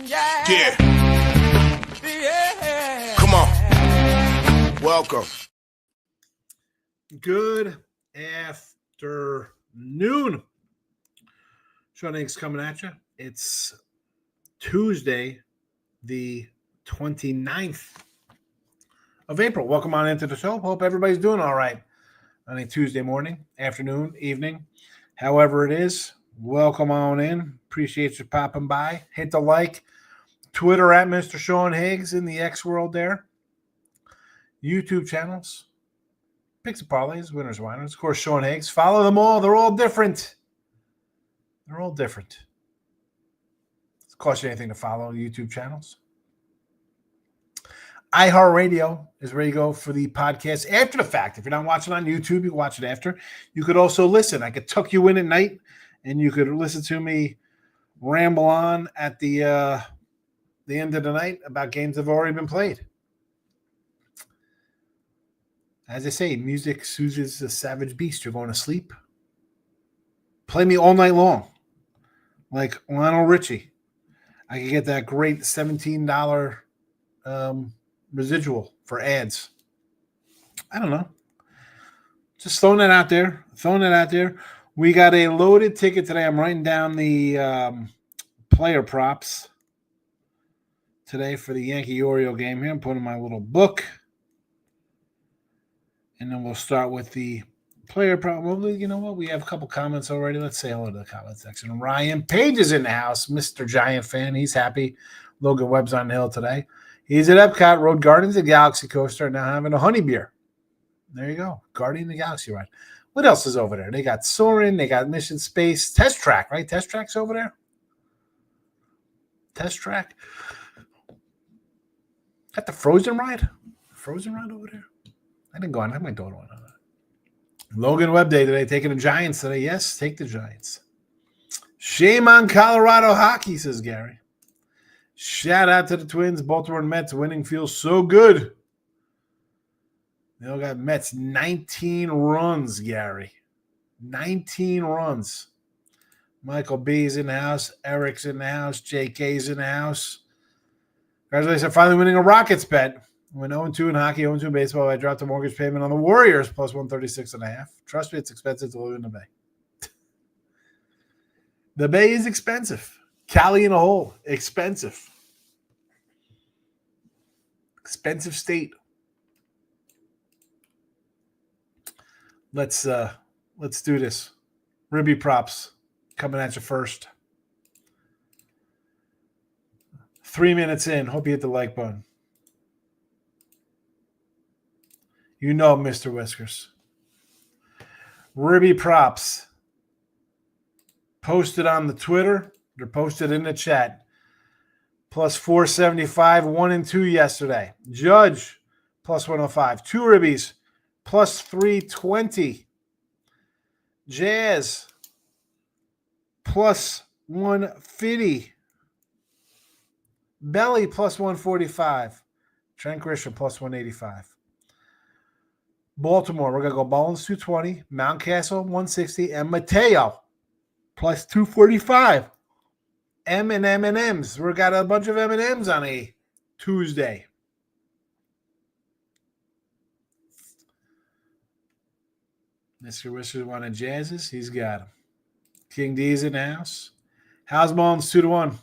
Yeah. Come on. Welcome. Good afternoon. Sean Higgs coming at you. It's Tuesday, the 29th of April. Welcome on into the show. Hope everybody's doing all right on a Tuesday morning, afternoon, evening, however it is. Welcome on in. Appreciate you popping by. Hit the like. Twitter at Mr. Sean Higgs in the X world there. YouTube channels. Picks and Parlays, winners, whiners. Of course, Sean Higgs. Follow them all. They're all different. They're all different. Does it cost you anything to follow YouTube channels? iHeartRadio is ready to go for the podcast after the fact. If you're not watching on YouTube, you can watch it after. You could also listen. I could tuck you in at night, and you could listen to me ramble on at the end of the night about games that have already been played. As I say, music soothes the savage beast. You're going to sleep. Play me all night long, like Lionel Richie. I could get that great $17 residual for ads. I don't know. Just throwing that out there. We got a loaded ticket today. I'm writing down the player props today for the Yankee-Oriole game here. I'm putting my little book. And then we'll start with the player prop. Well, you know what? We have a couple comments already. Let's say hello to the comment section. Ryan Page is in the house. Mr. Giant fan. He's happy. Logan Webb's on the hill today. He's at Epcot, rode Guardians of the Galaxy coaster, now having a honey beer. There you go. Guardian of the Galaxy ride. What else is over there? They got Soarin'. They got Mission Space. Test Track, right? Test Track's over there. Test Track. Got the Frozen ride. Frozen ride over there. I didn't go on. I had my daughter on that. Logan Webb Day today. Taking the Giants today. Yes, take the Giants. Shame on Colorado hockey, says Gary. Shout out to the Twins. Baltimore Mets winning feels so good. They all got Mets 19 runs, Gary. 19 runs. Michael B's in the house. Eric's in the house. JK's in the house. Congratulations on finally winning a Rockets bet. Went 0-2 in hockey, 0-2 in baseball. I dropped a mortgage payment on the Warriors plus 136.5. Trust me, it's expensive to live in the Bay. The Bay is expensive. Cali in a hole, expensive. Expensive state. Let's do this. Ribby props coming at you first. 3 minutes in. Hope you hit the like button. You know Mr. Whiskers. Ribby props. Posted on the Twitter. They're posted in the chat. Plus 475, 1 and 2 yesterday. Judge, plus 105. Two Ribbies, plus 320. Jazz, plus 150. Belly, plus 145. Trent Grisham, plus 185. Baltimore, we're going to go Mullins, 220. Mountcastle, 160. And Mateo, plus 245. M&M's. We've got a bunch of M&M's on a Tuesday. Mr. Whiskers wanted Jazzes. He's got him. King D's in the house. How's Mullins 2-1?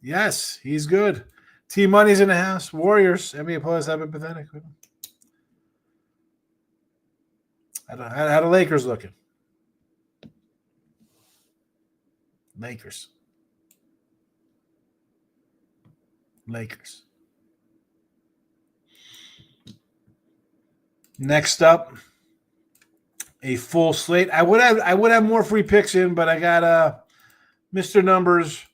Yes, he's good. T Money's in the house. Warriors. NBA players have been pathetic. How the Lakers looking? Lakers. Next up, a full slate. I would have more free picks in, but I got Mr. Numbers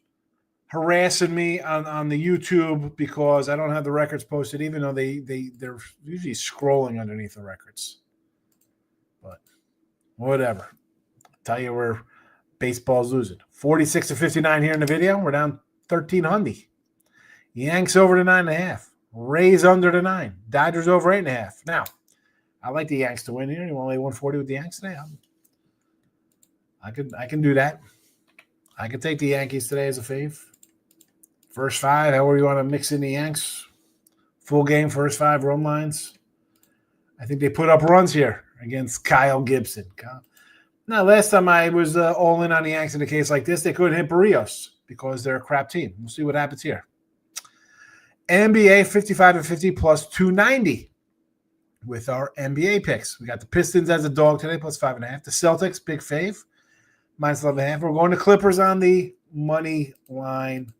harassing me on the YouTube because I don't have the records posted, even though they're usually scrolling underneath the records. But whatever. I'll tell you where baseball's losing. 46-59 here in the video. We're down 1,300. Yanks over to 9.5. Rays under to 9. Dodgers over 8.5. Now, I like the Yanks to win here. You want to lay 140 with the Yanks today? I can do that. I could take the Yankees today as a fave. First five, however you want to mix in the Yanks. Full game, first five run lines. I think they put up runs here against Kyle Gibson. Now, last time I was all in on the Yanks in a case like this, they couldn't hit Barrios because they're a crap team. We'll see what happens here. NBA 55-50 plus 290 with our NBA picks. We got the Pistons as a dog today, plus 5.5. The Celtics, big fave, minus 11.5. We're going to Clippers on the money line.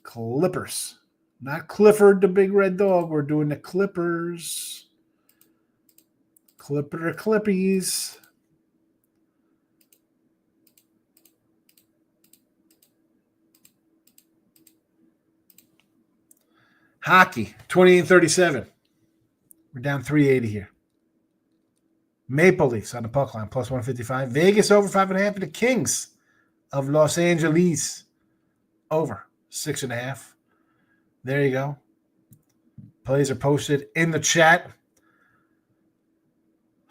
Clippers. Not Clifford, the big red dog. We're doing the Clippers. Clippies. Hockey, 28-37. We're down 380 here. Maple Leafs on the puck line, plus 155. Vegas over 5.5. The Kings of Los Angeles over 6.5. There you go. Plays are posted in the chat.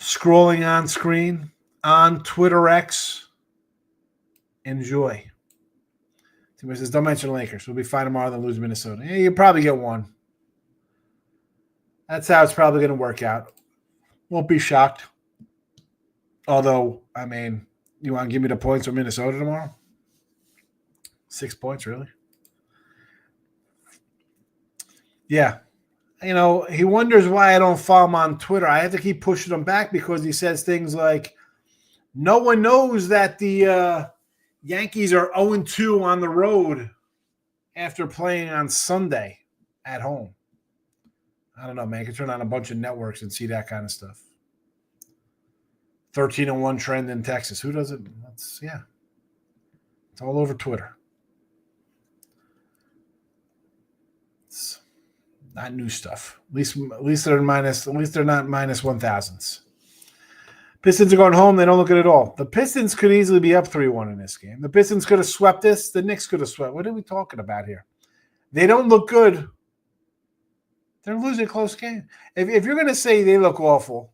Scrolling on screen on Twitter X. Enjoy. Somebody says, don't mention the Lakers. We'll be fine tomorrow, then lose Minnesota. Yeah, you'll probably get one. That's how it's probably going to work out. Won't be shocked. Although, I mean, you want to give me the points for Minnesota tomorrow? 6 points, really? Yeah. You know, he wonders why I don't follow him on Twitter. I have to keep pushing him back because he says things like, no one knows that the Yankees are 0-2 on the road after playing on Sunday at home. I don't know, man. I can turn on a bunch of networks and see that kind of stuff. 13-1 trend in Texas. Who does it? It's all over Twitter. It's not new stuff. At least they're minus. At least they're not minus 1,000s. Pistons are going home. They don't look good at all. The Pistons could easily be up 3-1 in this game. The Pistons could have swept this. The Knicks could have swept. What are we talking about here? They don't look good. They're losing a close game. If you're going to say they look awful,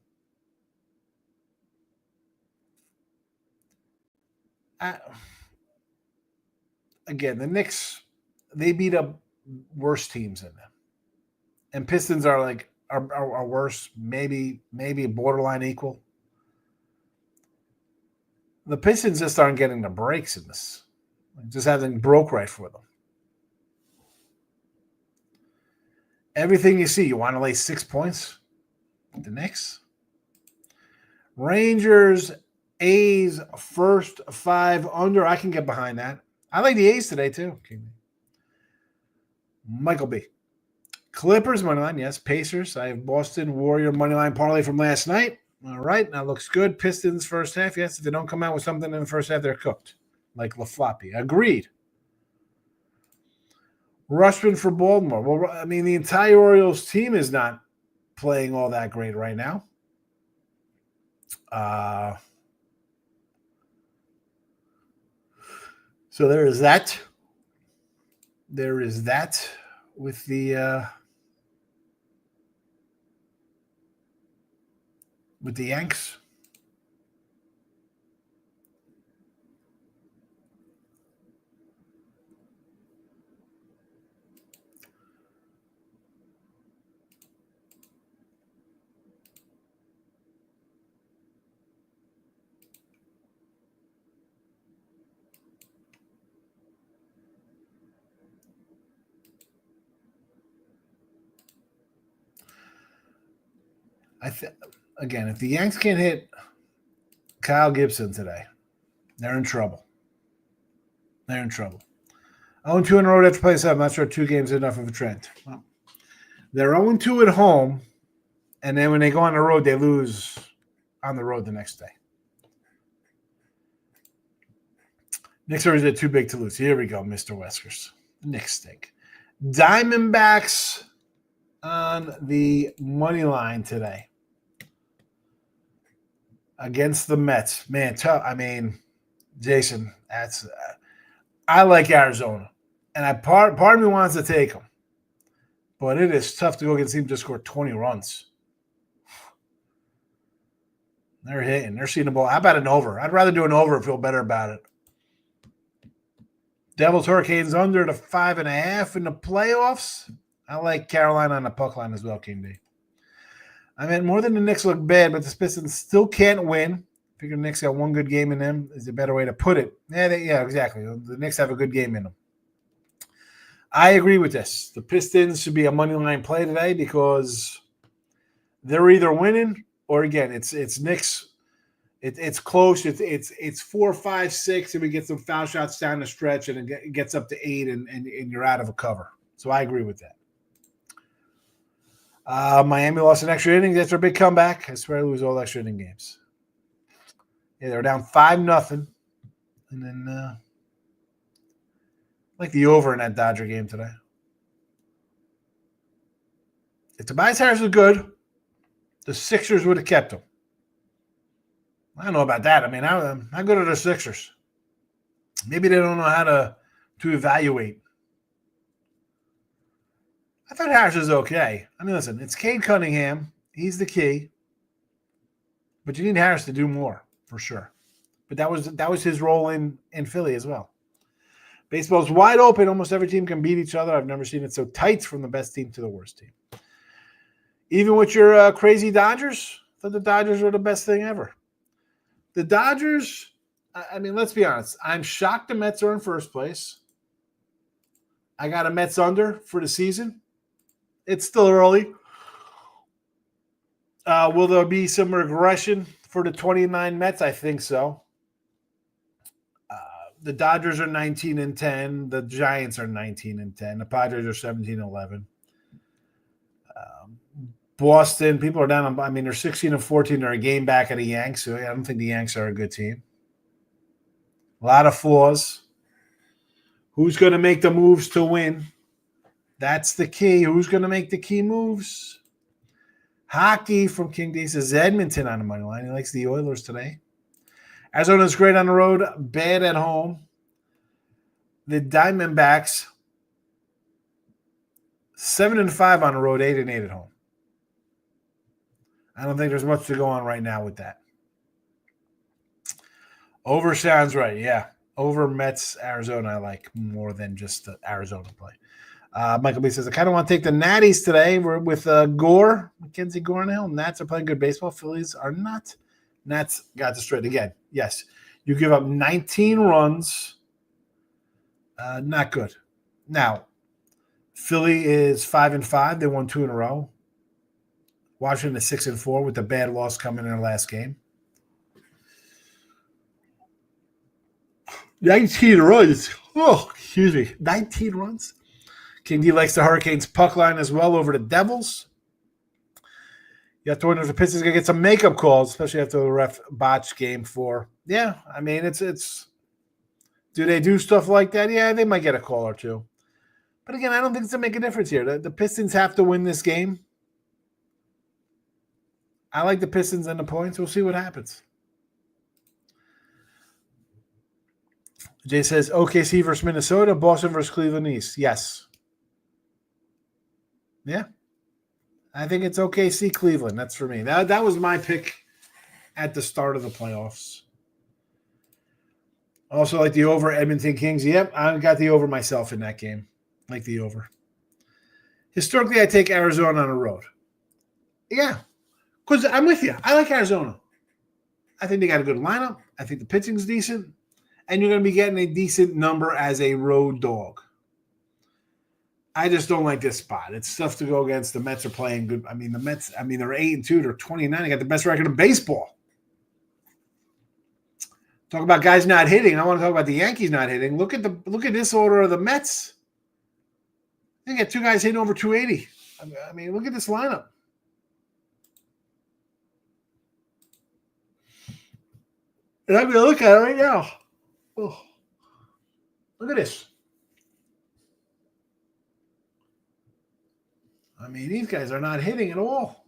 again, the Knicks, they beat up worse teams than them. And Pistons are worse, maybe borderline equal. The Pistons just aren't getting the breaks in this. It just hasn't broke right for them. Everything you see, you want to lay 6 points? The Knicks. Rangers, A's, first 5 under. I can get behind that. I like the A's today, too. Michael B. Clippers, moneyline, yes. Pacers. I have Boston Warrior moneyline parlay from last night. All right, that looks good. Pistons, first half. Yes, if they don't come out with something in the first half, they're cooked. Like LaFloppy. Agreed. Rushman for Baltimore. Well, I mean, the entire Orioles team is not playing all that great right now. So there is that. There is that with the Yanks. Again, if the Yanks can't hit Kyle Gibson today, they're in trouble. They're in trouble. 0-2 in a row after play 7. I'm not sure 2 games is enough of a trend. Well, they're 0-2 at home, and then when they go on the road, they lose on the road the next day. Knicks are too big to lose. Here we go, Mr. Weskers. Knicks stink. Diamondbacks on the money line today against the Mets. Man, tough. I mean, Jason, that's I like Arizona, and part of me wants to take them, but it is tough to go against a team to score 20 runs. They're hitting. They're seeing the ball. How about an over? I'd rather do an over and feel better about it. Devils Hurricanes under the 5.5 in the playoffs. I like Carolina on the puck line as well, King D. I mean, more than the Knicks look bad, but the Pistons still can't win. Figure the Knicks got one good game in them is a better way to put it. Yeah, exactly. The Knicks have a good game in them. I agree with this. The Pistons should be a money line play today because they're either winning or, again, it's Knicks. It's close. It's 4, 5, 6, and we get some foul shots down the stretch, and it gets up to 8, and you're out of a cover. So I agree with that. Miami lost an extra inning. That's their big comeback. I swear they lose all extra inning games. Yeah, they were down 5-0, and then like the over in that Dodger game today. If Tobias Harris was good, the Sixers would have kept him. I don't know about that. I mean, how good are the Sixers? Maybe they don't know how to evaluate. I thought Harris was okay. I mean, listen, it's Cade Cunningham. He's the key. But you need Harris to do more, for sure. But that was his role in Philly as well. Baseball's wide open. Almost every team can beat each other. I've never seen it so tight from the best team to the worst team. Even with your crazy Dodgers, I thought the Dodgers were the best thing ever. The Dodgers, I mean, let's be honest. I'm shocked the Mets are in first place. I got a Mets under for the season. It's still early. Will there be some regression for the 29 Mets? I think so. The Dodgers are 19-10. The Giants are 19-10. The Padres are 17-11. Boston, people are down. I mean, they're 16-14. They're a game back of the Yanks. So I don't think the Yanks are a good team. A lot of flaws. Who's going to make the moves to win? That's the key. Who's going to make the key moves? Hockey from King D says Edmonton on the money line. He likes the Oilers today. Arizona's great on the road, bad at home. The Diamondbacks, 7-5 on the road, 8-8 at home. I don't think there's much to go on right now with that. Over sounds right, yeah. Over Mets, Arizona, I like more than just the Arizona play. Michael B says, I kind of want to take the Natties today. We're with Gore, Mackenzie Gore on the hill. Nats are playing good baseball. Phillies are not. Nats got destroyed again. Yes, you give up 19 runs. Not good. Now, Philly is 5-5. They won 2 in a row. Washington is 6-4 with the bad loss coming in their last game. 19 runs. Oh, excuse me. 19 runs. King D likes the Hurricanes puck line as well over the Devils. You have to wonder if the Pistons going to get some makeup calls, especially after the ref botched game 4. Yeah, I mean, it's. Do they do stuff like that? Yeah, they might get a call or two. But again, I don't think it's going to make a difference here. The Pistons have to win this game. I like the Pistons and the points. We'll see what happens. Jay says OKC versus Minnesota, Boston versus Cleveland East. Yes. Yeah. I think it's OKC Cleveland. That's for me. That was my pick at the start of the playoffs. Also like the over Edmonton Kings. Yep, I got the over myself in that game. Like the over. Historically, I take Arizona on the road. Yeah. Because I'm with you. I like Arizona. I think they got a good lineup. I think the pitching's decent. And you're going to be getting a decent number as a road dog. I just don't like this spot. It's tough to go against. The Mets are playing good. I mean, the Mets, they're 8-2. They're 29. They got the best record in baseball. Talk about guys not hitting. I want to talk about the Yankees not hitting. Look at this order of the Mets. They got 2 guys hitting over 280. I mean, look at this lineup. And I'm going to look at it right now. Oh, look at this. I mean, these guys are not hitting at all.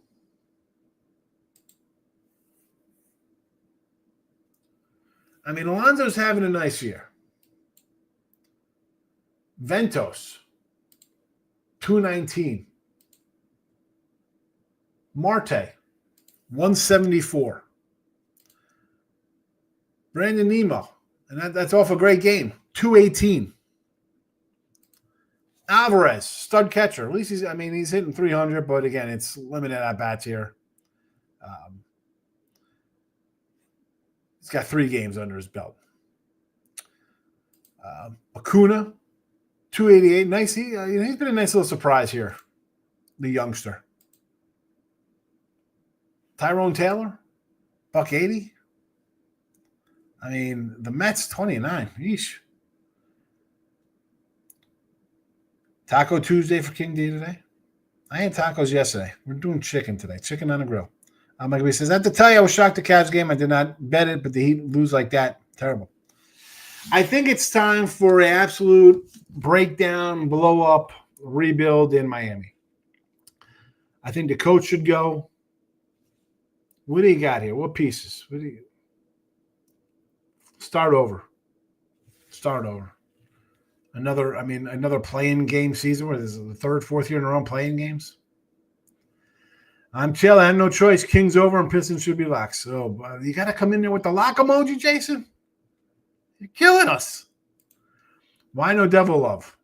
I mean, Alonso's having a nice year. Ventos, 219. Marte, 174. Brandon Nemo, and that's off a great game, 218. Alvarez, stud catcher. At least he's hitting 300, but again, it's limited at bats here. He's got 3 games under his belt. Acuna, 288. Nice. He's been a nice little surprise here, the youngster. Tyrone Taylor, $180. I mean, the Mets, 29. Yeesh. Taco Tuesday for King D today. I had tacos yesterday. We're doing chicken today. Chicken on the grill. Mike B says, I have to tell you, I was shocked the Cavs game. I did not bet it, but the Heat lose like that. Terrible. I think it's time for an absolute breakdown, blow up, rebuild in Miami. I think the coach should go. What do you got here? What pieces? Start over. Another playing game season where this is the 3rd, 4th year in a row playing games. I'm chilling. I have no choice. Kings over and Pistons should be locked. So you got to come in there with the lock emoji, Jason. You're killing us. Why no Devil love?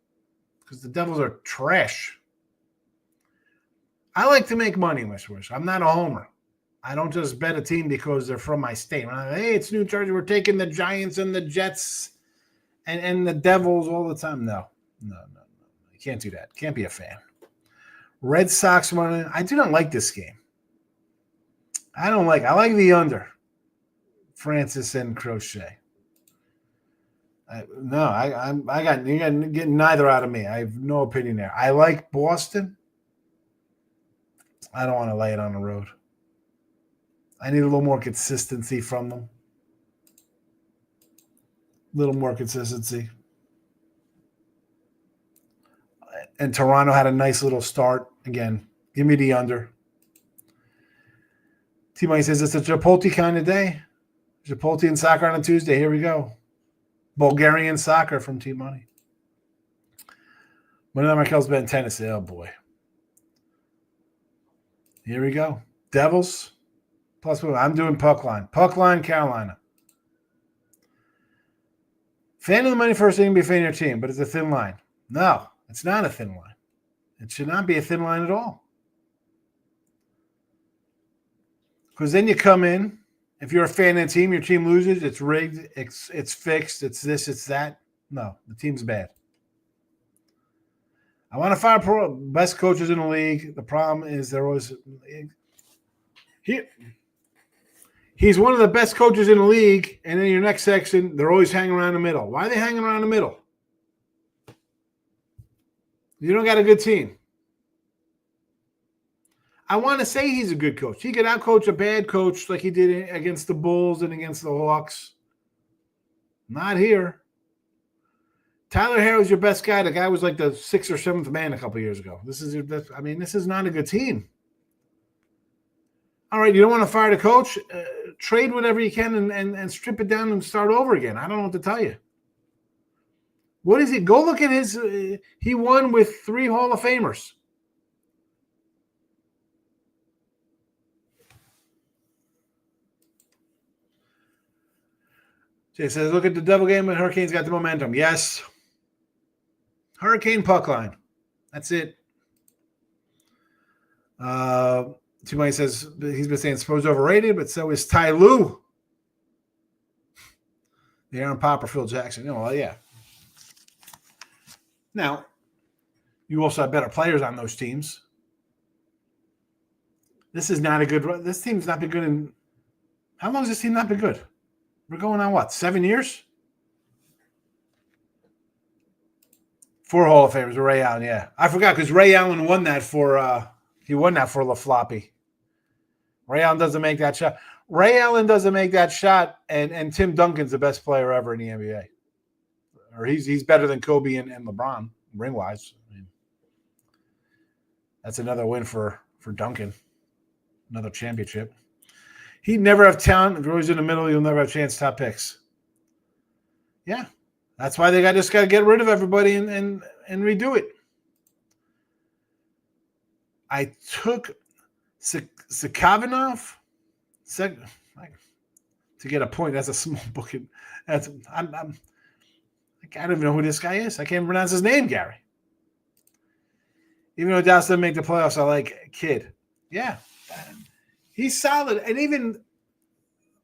Because the Devils are trash. I like to make money, Mr. Wish. I'm not a homer. I don't just bet a team because they're from my state. Hey, it's New Jersey. We're taking the Giants and the Jets and the Devils all the time. No. You can't do that. Can't be a fan. Red Sox money. I do not like this game. I like the under. Francis and Crochet. You're getting neither out of me. I have no opinion there. I like Boston. I don't want to lay it on the road. I need a little more consistency from them. A little more consistency. And Toronto had a nice little start. Again, give me the under. T-Money says it's a Chipotle kind of day. Chipotle and soccer on a Tuesday. Here we go. Bulgarian soccer from T-Money. Manila Markel's been tennis. Oh, boy. Here we go. Devils. Plus, I'm doing puck line. Puck line, Carolina. Fan of the money first thing to be a fan of your team, but it's a thin line. No, it's not a thin line. It should not be a thin line at all. Because then you come in, if you're a fan of the team, your team loses, it's rigged, it's fixed, it's this, it's that. No, the team's bad. I want to fire best coaches in the league. The problem is they're always he's one of the best coaches in the league, and in your next section, they're always hanging around the middle. Why are they hanging around the middle? You don't got a good team. I want to say he's a good coach. He could outcoach a bad coach like he did against the Bulls and against the Hawks. Not here. Tyler Harrow's your best guy. The guy was like the 6th or 7th man a couple years ago. This is not a good team. All right, you don't want to fire the coach? Trade whatever you can and strip it down and start over again. I don't know what to tell you. What is it? Go look at his he won with 3 Hall of Famers. Jay says, look at the Devil game and Hurricanes got the momentum. Yes. Hurricane puck line. That's it. T-Money says he's been saying Spo's overrated, but so is Ty Lue. The Aaron Popper, Phil Jackson. Well, yeah. Now, you also have better players on those teams. This is not a good run. This team's not been good in – how long has this team not been good? We're going on what, 7 years? 4 Hall of Famers. Ray Allen, yeah. I forgot because Ray Allen won that for he won that for LaFloppy. Ray Allen doesn't make that shot. Ray Allen doesn't make that shot, and Tim Duncan's the best player ever in the NBA. Or he's better than Kobe and LeBron, ring-wise. I mean, that's another win for Duncan. Another championship. He'd never have talent. If you're always in the middle, you'll never have a chance to top picks. Yeah. That's why they just got to get rid of everybody and redo it. I took Sakavanov to get a point. That's a small book. I don't even know who this guy is. I can't pronounce his name, Gary. Even though Dallas didn't make the playoffs, I like Kidd. Yeah. He's solid. And even,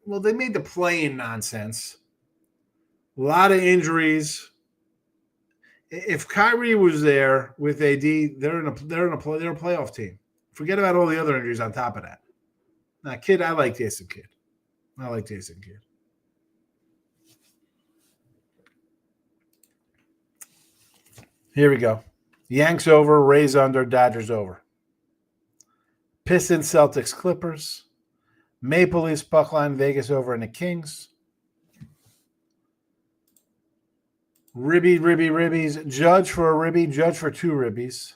well, they made the play-in nonsense. A lot of injuries. If Kyrie was there with AD, they're a playoff team. Forget about all the other injuries on top of that. Now, Kidd, I like Jason Kidd. Here we go. Yanks over, Rays under, Dodgers over. Pistons, Celtics, Clippers. Maple Leafs, Buckline, Vegas over, and the Kings. Ribbies. Judge for a ribby, Judge for two ribbies.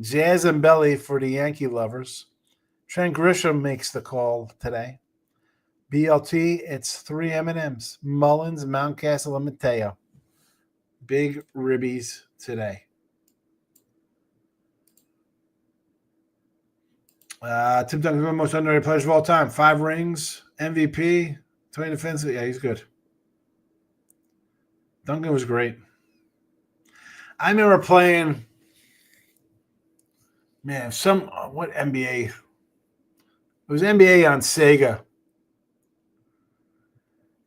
Jazz and Belly for the Yankee lovers. Trent Grisham makes the call today. BLT, it's 3 M&Ms. Mullins, Mountcastle, and Mateo. Big ribbies today. Tim Duncan, one of the most underrated players of all time. 5 rings, MVP, 20 defensive. Yeah, he's good. Duncan was great. I remember playing, what NBA? It was NBA on Sega.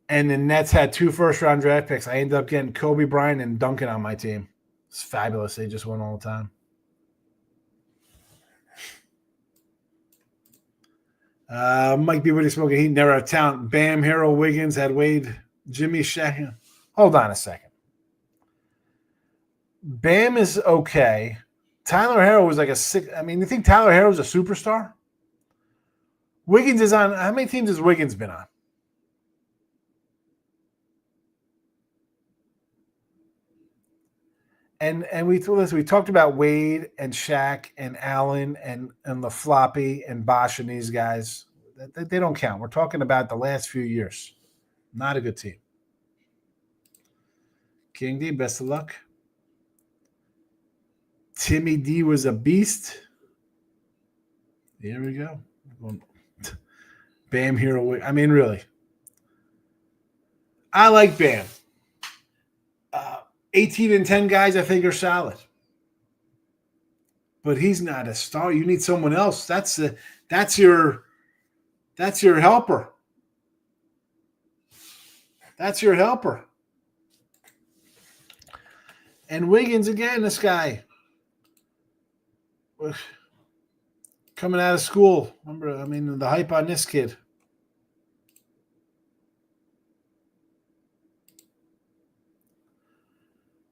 And the Nets had 2 first-round draft picks. I ended up getting Kobe Bryant and Duncan on my team. It's fabulous. They just won all the time. Mike B. Woody smoking heat, never had talent. Bam, Hero, Wiggins, had Wade, Jimmy, Shaq. Hold on a second. Bam is okay. Tyler Hero was like a 6. I mean, you think Tyler Hero is a superstar? Wiggins is on. How many teams has Wiggins been on? And we talked about Wade and Shaq and Allen and the Floppy and Bosch and these guys. They don't count. We're talking about the last few years. Not a good team. King D, best of luck. Timmy D was a beast. Here we go. Bam Hero. I mean, really. I like Bam. 18 and 10 guys, I think, are solid. But he's not a star. You need someone else. That's your helper. That's your helper. And Wiggins, again, this guy. Coming out of school. Remember, I mean, the hype on this kid.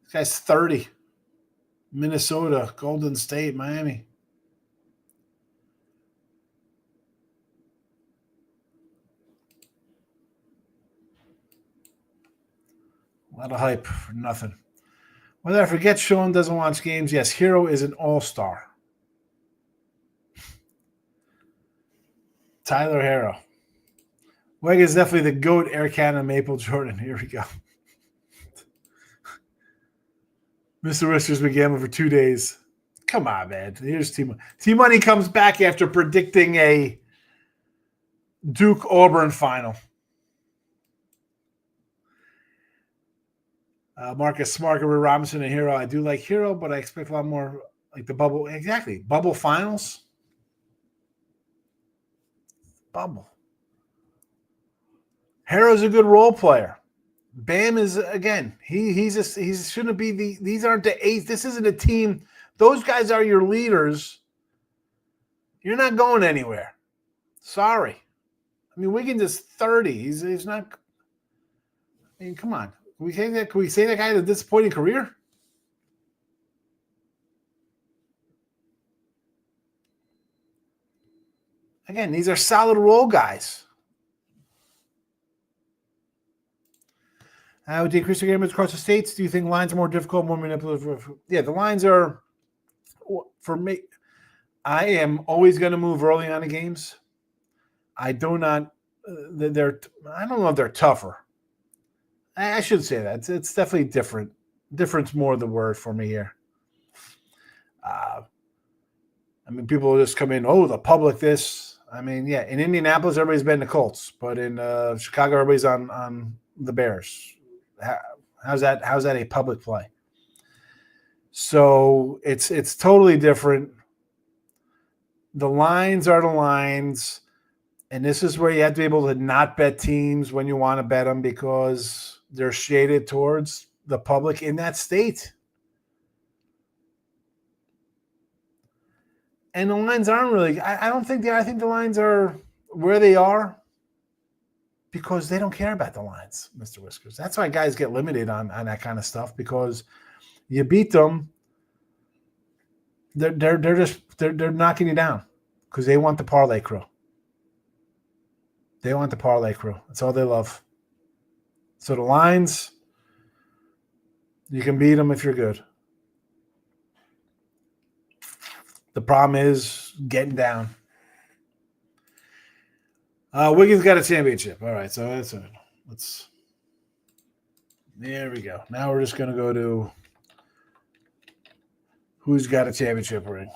This guy's 30. Minnesota, Golden State, Miami. A lot of hype for nothing. Whether I forget Sean doesn't watch games, yes, Hero is an all-star. Tyler Hero. Weg is definitely the GOAT, Air Canada, Maple Jordan. Here we go. Mr. Risker's been gambling for 2 days. Come on, man. Here's T-Money. T-Money comes back after predicting a Duke-Auburn final. Marcus Smart, Robinson, and Hero. I do like Hero, but I expect a lot more like the bubble. Exactly. Bubble finals. Bubble. Hero's a good role player. Bam is, again, he shouldn't be these aren't the eights. This isn't a team. Those guys are your leaders. You're not going anywhere. Sorry. I mean, Wiggins is 30. He's not. I mean, come on. Can we say that guy had a disappointing career? Again, these are solid role guys. With the increased games across the states, do you think lines are more difficult, more manipulative? Yeah, the lines are, for me, I am always going to move early on the games. I don't know if they're tougher. I should say that. It's definitely different. Different's more the word for me here. I mean, people just come in, the public this. I mean, yeah, in Indianapolis, everybody's betting the Colts. But in Chicago, everybody's on the Bears. How's that a public play? So it's totally different. The lines are the lines. And this is where you have to be able to not bet teams when you want to bet them because they're shaded towards the public in that state. And the lines aren't really, I think the lines are where they are because they don't care about the lines, Mr. Whiskers. That's why guys get limited on that kind of stuff because you beat them, they're knocking you down because they want the parlay crew. They want the parlay crew. That's all they love. So the lines, you can beat them if you're good. The problem is getting down. Wiggins got a championship. All right, so that's it. There we go. Now we're just going to go to who's got a championship ring.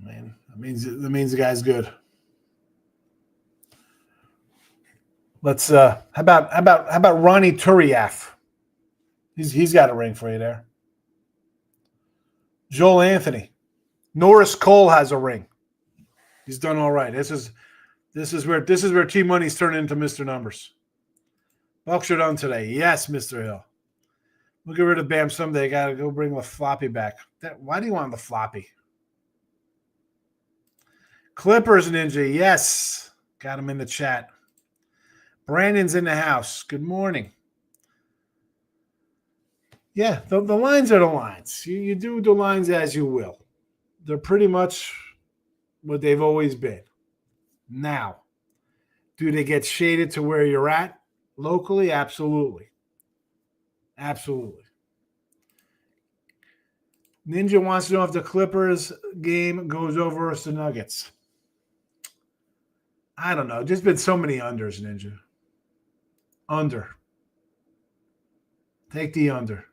Man, that means the guy's good. Let's how about Ronnie Turiaf? He's got a ring for you there. Joel Anthony. Norris Cole has a ring. He's done all right. This is where Team Money's turning into Mr. Numbers. Bucks are done today. Yes, Mr. Hill. We'll get rid of Bam someday. I gotta go bring the floppy back. Why do you want the floppy? Clippers Ninja, yes. Got him in the chat. Brandon's in the house. Good morning. Yeah, the lines are the lines. You do the lines as you will. They're pretty much what they've always been. Now, do they get shaded to where you're at locally? Absolutely. Absolutely. Ninja wants to know if the Clippers game goes over versus the Nuggets. I don't know. There's been so many unders, Ninja. Under. Take the under.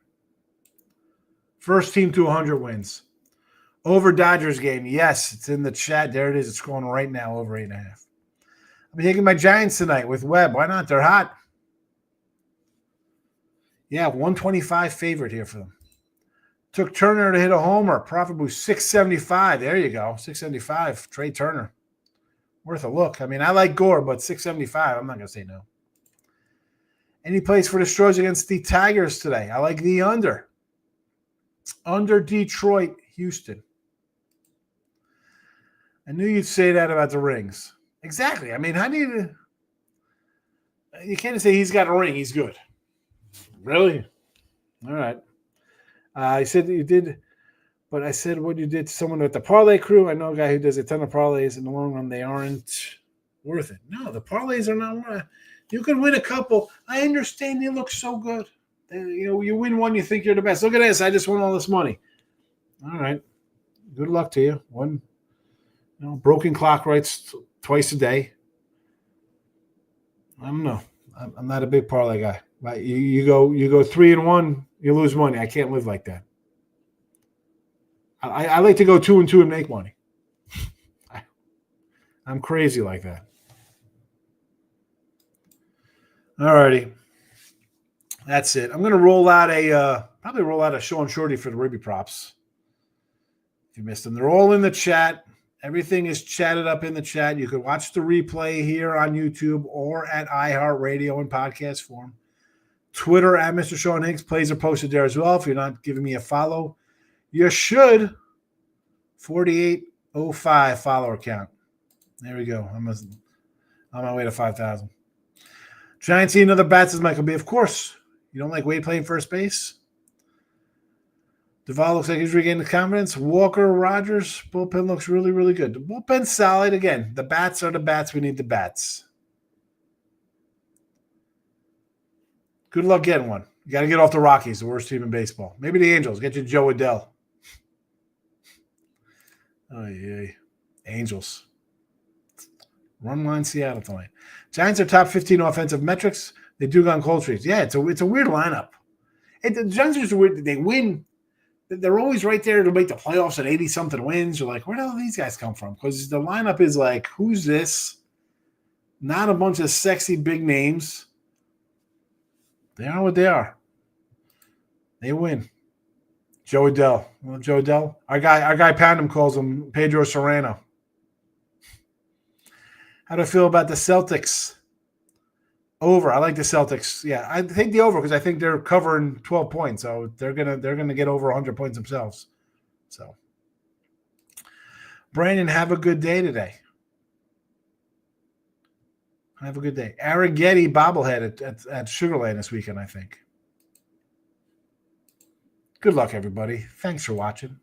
First team to 100 wins. Over Dodgers game. Yes, it's in the chat. There it is. It's going right now over 8.5. I'm taking my Giants tonight with Webb. Why not? They're hot. Yeah, 125 favorite here for them. Took Turner to hit a homer. Profit boost 675. There you go. 675. Trey Turner. Worth a look. I mean, I like Gore, but 675, I'm not going to say no. Any place for the Stros against the Tigers today? I like the under. Under Detroit, Houston. I knew you'd say that about the rings. Exactly. I mean, how do you can't say he's got a ring. He's good. Really? All right. I said that you did, but I said what you did to someone with the parlay crew. I know a guy who does a ton of parlays. In the long run, they aren't worth it. No, the parlays are not worth it. You can win a couple. I understand they look so good. You win one, you think you're the best. Look at this. I just won all this money. All right. Good luck to you. One, broken clock writes twice a day. I don't know. I'm not a big parlay guy. You go 3-1, you lose money. I can't live like that. I like to go 2-2 and make money. I'm crazy like that. All righty. That's it. I'm going to probably roll out a Sean Shorty for the Ribby props. If you missed them, they're all in the chat. Everything is chatted up in the chat. You can watch the replay here on YouTube or at iHeartRadio in podcast form. Twitter at Mr. Sean Higgs. Plays are posted there as well. If you're not giving me a follow, you should. 4805 follower count. There we go. I'm on my way to 5,000. Giants see another bats as Michael B. Of course. You don't like Wade playing first base? Duvall looks like he's regaining confidence. Walker, Rogers, bullpen looks really, really good. The bullpen's solid. Again, the bats are the bats. We need the bats. Good luck getting one. You got to get off the Rockies, the worst team in baseball. Maybe the Angels. Get you Joe Adell. Oh, yeah. Angels. Run line Seattle tonight. Giants are top 15 offensive metrics. They do go on cold streaks. Yeah, it's a weird lineup. The Giants are weird. They win. They're always right there to make the playoffs at 80-something wins. You're like, where do all these guys come from? Because the lineup is like, who's this? Not a bunch of sexy big names. They are what they are. They win. Joe Adell. Well, Joe Adell. Our guy Pandem calls him Pedro Serrano. How do I feel about the Celtics? Over. I like the Celtics. Yeah, I think the over because I think they're covering 12 points, so they're gonna get over 100 points themselves. So, Brandon, have a good day today. Have a good day. Arrighetti bobblehead at Sugarland this weekend, I think. Good luck, everybody. Thanks for watching.